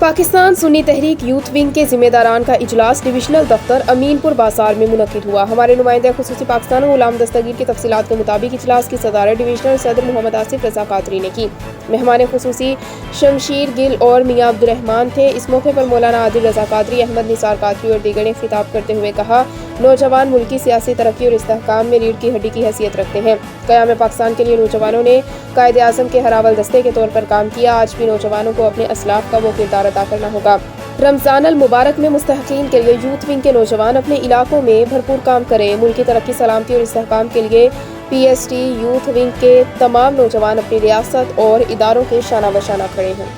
पाकिस्तान सुन्नी तहरीक youth wing के जिम्मेदारान का इजलास डिविजनल दफ्तर अमीनपुर बाजार में मुनक्किद हुआ। हमारे नुमाइंदे खुसूसी पाकिस्तान गुलाम दस्तगीर की तफसीलात के मुताबिक इजलास की सदारत डिविजनल सदर मोहम्मद आसिफ रजा कादरी ने की। मेहमान खुसूसी शमशीर गिल और मियाँ अब्दुर्रहमान थे। इस मौके पर मौलाना आदिल रजा कादरी, अहमद निसार कादरी और दीगर ने खिताब करते हुए कहा, नौजवान मुल्क की सियासी तरक्की और इस्तेहकाम में रीढ़ की हड्डी की हैसियत रखते हैं। क़याम पाकिस्तान के लिए नौजवानों ने कायदे आज़म के हरावल दस्ते के तौर पर काम किया। आज भी नौजवानों को अपने असलाफ का वो किरदार अदा करना होगा। रमज़ान अल मुबारक में मुस्तहक़ीन के लिए यूथ विंग के नौजवान अपने इलाकों में भरपूर काम करें। मुल्क की तरक्की, सलामती और इस्तेहकाम के लिए PST यूथ विंग के तमाम नौजवान अपनी रियासत और इदारों के शाना बशाना खड़े हैं।